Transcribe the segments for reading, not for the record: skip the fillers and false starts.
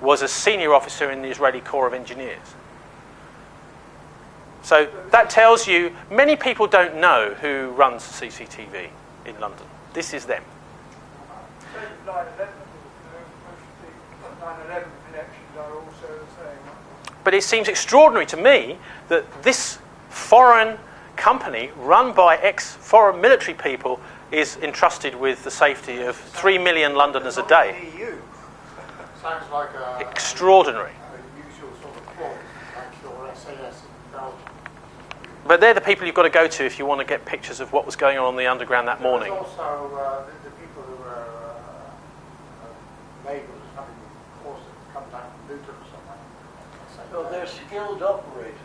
was a senior officer in the Israeli Corps of Engineers. So that tells you, many people don't know who runs CCTV in London. This is them. But it seems extraordinary to me that this foreign company run by ex-foreign military people is entrusted with the safety of 3 million Londoners a day. Sounds like extraordinary. usual sort of plot, like your SAS in Belgium. But they're the people you've got to go to if you want to get pictures of what was going on the underground that morning. There's also the people who were labelled as having caused it to come down from Luton or somewhere. No, they're skilled operators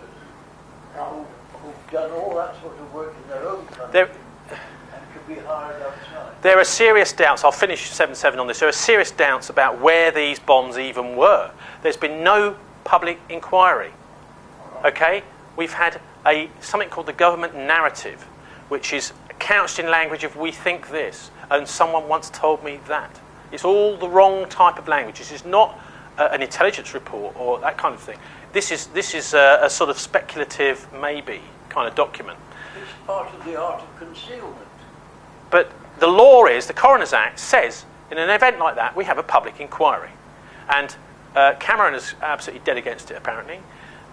who've done all that sort of work in their own country and could be hired outside. There are serious doubts. I'll finish 7/7 on this. There are serious doubts about where these bombs even were. There's been no public inquiry. Okay? We've had something called the government narrative, which is couched in language of "we think this," and someone once told me that. It's all the wrong type of language. This is not an intelligence report or that kind of thing. This is a sort of speculative, maybe kind of document. It's part of the art of concealment. But the law is, the Coroner's Act says, in an event like that, we have a public inquiry. And Cameron is absolutely dead against it, apparently.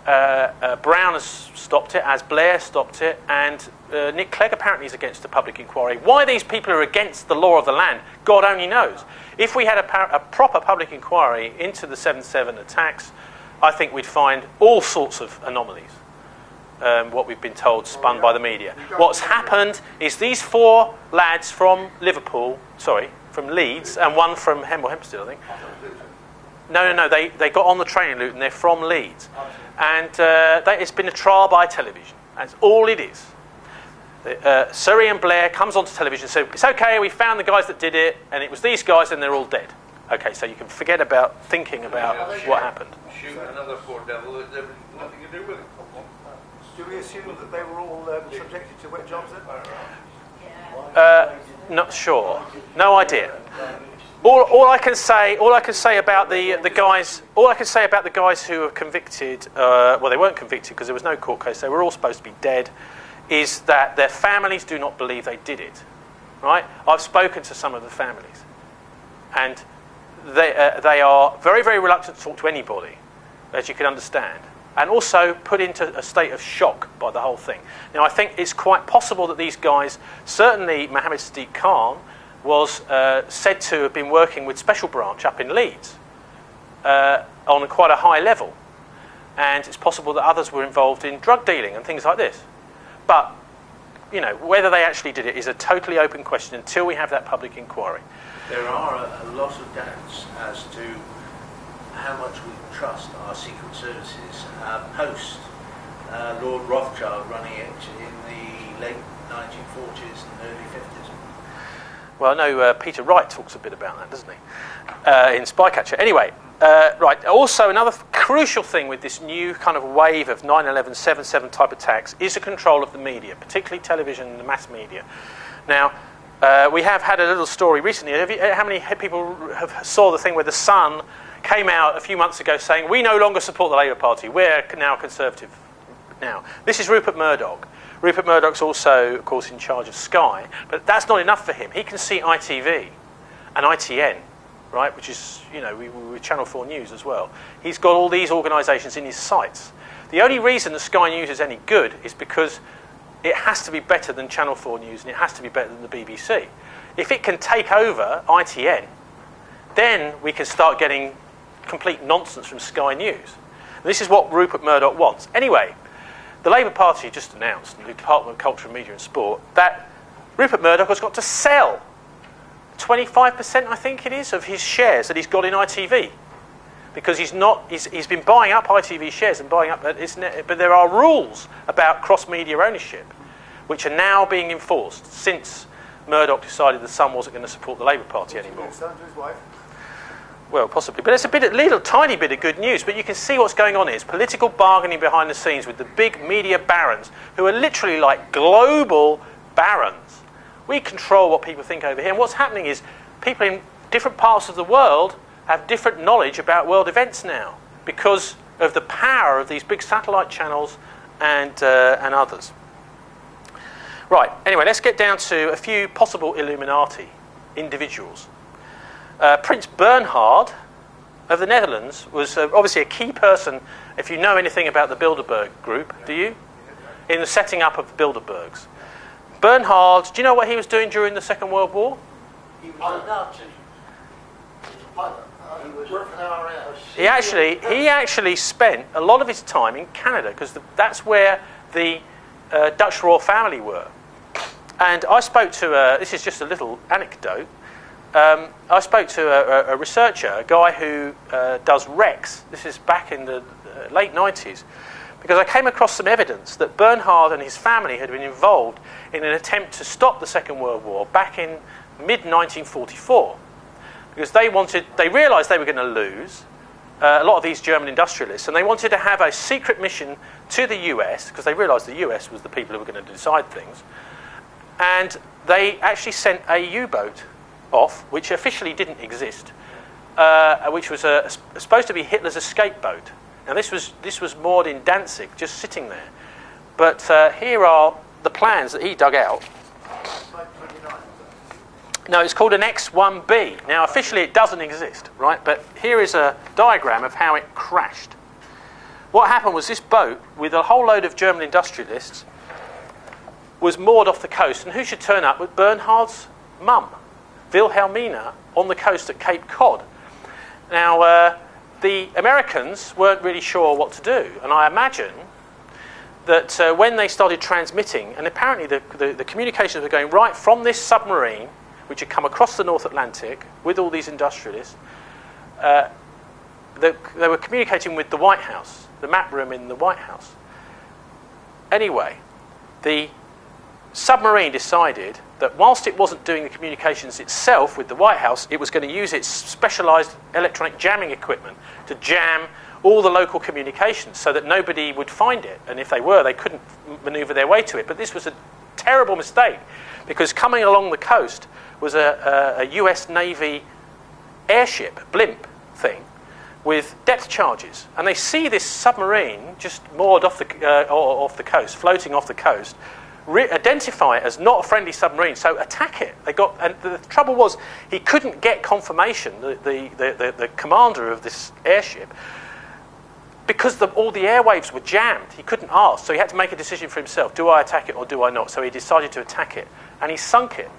Brown has stopped it, as Blair stopped it, and Nick Clegg apparently is against a public inquiry. Why these people are against the law of the land, God only knows. If we had a proper public inquiry into the 7/7 attacks, I think we'd find all sorts of anomalies. What we've been told, spun by the media. What's happened is these 4 lads from from Leeds, and one from Hempstead, I think. No, they got on the train in Luton, they're from Leeds. And it's been a trial by television. That's all it is. Surrey and Blair comes onto television and says, it's okay, we found the guys that did it, and it was these guys and they're all dead. Okay, so you can forget about thinking about what happened. Shoot another poor devil that had nothing to do with it. Do we assume that they were all subjected to wet jobs then? Not sure. No idea. All I can say about the guys who were convicted. Well, they weren't convicted because there was no court case. They were all supposed to be dead. Is that their families do not believe they did it? Right? I've spoken to some of the families, and they are very, very reluctant to talk to anybody, as you can understand, and also put into a state of shock by the whole thing. Now, I think it's quite possible that these guys, certainly Mohammed Sadiq Khan, was said to have been working with Special Branch up in Leeds on quite a high level. And it's possible that others were involved in drug dealing and things like this. But, you know, whether they actually did it is a totally open question until we have that public inquiry. There are a lot of doubts as to how much we trust our secret services post Lord Rothschild running it in the late 1940s and early 50s. Well, no, Peter Wright talks a bit about that, doesn't he, in Spycatcher. Anyway, right, also another crucial thing with this new kind of wave of 9/11, 7/7 type attacks is the control of the media, particularly television and the mass media. Now, we have had a little story recently. How many people saw the thing where the Sun came out a few months ago saying, we no longer support the Labour Party, we're now Conservative now. This is Rupert Murdoch. Rupert Murdoch's also, of course, in charge of Sky, but that's not enough for him. He can see ITV and ITN, right, which is, you know, we Channel 4 News as well. He's got all these organisations in his sights. The only reason the Sky News is any good is because it has to be better than Channel 4 News and it has to be better than the BBC. If it can take over ITN, then we can start getting complete nonsense from Sky News. And this is what Rupert Murdoch wants. Anyway, the Labour Party just announced, the Department of Culture, Media and Sport, that Rupert Murdoch has got to sell 25%, I think it is, of his shares that he's got in ITV. Because he's been buying up ITV shares and buying up, but there are rules about cross-media ownership, which are now being enforced since Murdoch decided the Sun wasn't going to support the Labour Party anymore. His son to his wife. Well, possibly. But it's a tiny bit of good news. But you can see what's going on here. It's political bargaining behind the scenes with the big media barons, who are literally like global barons. We control what people think over here. And what's happening is people in different parts of the world have different knowledge about world events now because of the power of these big satellite channels and others. Right, anyway, let's get down to a few possible Illuminati individuals. Prince Bernhard of the Netherlands was obviously a key person, if you know anything about the Bilderberg group, do you? In the setting up of the Bilderbergs. Bernhard, do you know what he was doing during the Second World War? He was a Nazi. He actually spent a lot of his time in Canada because that's where the Dutch royal family were. And I spoke to this is just a little anecdote. I spoke to a researcher, a guy who does wrecks. This is back in the late 90s, because I came across some evidence that Bernhard and his family had been involved in an attempt to stop the Second World War back in mid-1944. Because they realised they were going to lose a lot of these German industrialists, and they wanted to have a secret mission to the US, because they realised the US was the people who were going to decide things. And they actually sent a U-boat off, which officially didn't exist, which was supposed to be Hitler's escape boat. Now this was moored in Danzig, just sitting there. But here are the plans that he dug out. No, it's called an X-1B. Now, officially it doesn't exist, right? But here is a diagram of how it crashed. What happened was this boat, with a whole load of German industrialists, was moored off the coast. And who should turn up with Bernhard's mum, Wilhelmina, on the coast at Cape Cod. Now, the Americans weren't really sure what to do. And I imagine that when they started transmitting, and apparently the communications were going right from this submarine, which had come across the North Atlantic with all these industrialists, they were communicating with the White House, the map room in the White House. Anyway, the submarine decided that whilst it wasn't doing the communications itself with the White House, it was going to use its specialised electronic jamming equipment to jam all the local communications so that nobody would find it. And if they were, they couldn't manoeuvre their way to it. But this was a terrible mistake, because coming along the coast was a US Navy airship, blimp thing, with depth charges. And they see this submarine just moored off the coast, floating off the coast, identify it as not a friendly submarine, so attack it. And the trouble was, he couldn't get confirmation, the commander of this airship, because all the airwaves were jammed. He couldn't ask, so he had to make a decision for himself. Do I attack it or do I not? So he decided to attack it, and he sunk it.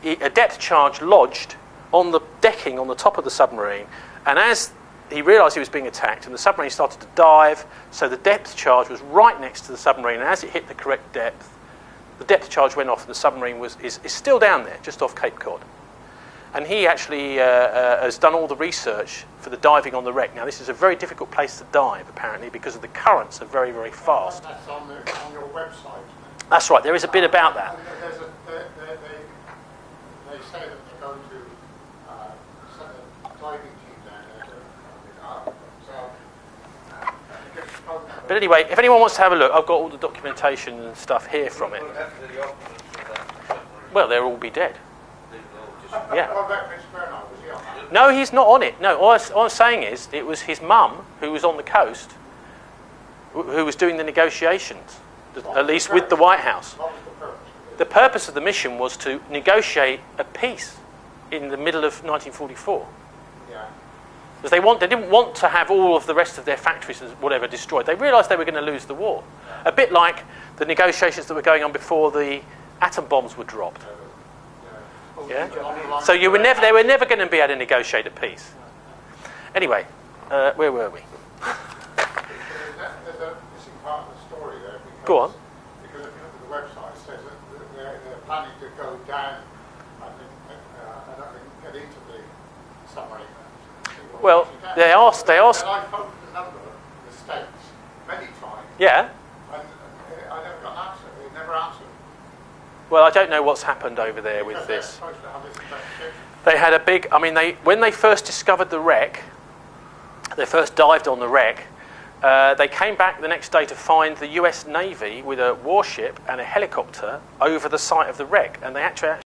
A depth charge lodged on the decking on the top of the submarine, and as he realised he was being attacked, and the submarine started to dive, so the depth charge was right next to the submarine, and as it hit the correct depth, the depth charge went off, and the submarine is still down there, just off Cape Cod. And he actually has done all the research for the diving on the wreck. Now, this is a very difficult place to dive, apparently, because of the currents are very, very fast. That's on your website. That's right, there is a bit about that. They say that they're going to send a diving team down there. But anyway, if anyone wants to have a look, I've got all the documentation and stuff here from it. Well, they'll all be dead. Yeah. What about Prince Bernhard? Was he on that? No, he's not on it. No, all I'm saying is it was his mum who was on the coast who was doing the negotiations, at least with the White House. What was the purpose? The purpose of the mission was to negotiate a peace in the middle of 1944. Yeah. Because they didn't want to have all of the rest of their factories and whatever destroyed. They realised they were going to lose the war. A bit like the negotiations that were going on before the atom bombs were dropped. Yeah? So there were never going to be able to negotiate a peace. Anyway, where were we? There's a missing part of the story there. Go on. Because if you look at the website, it says that they're planning to go down and get into the submarine. Well, they asked. And I phoned the number, the States, many times. Yeah. And I never got an answer. They never answered. Well, I don't know what's happened over there with this. They had a big. I mean, when they first discovered the wreck, they first dived on the wreck. They came back the next day to find the US Navy with a warship and a helicopter over the site of the wreck, and they actually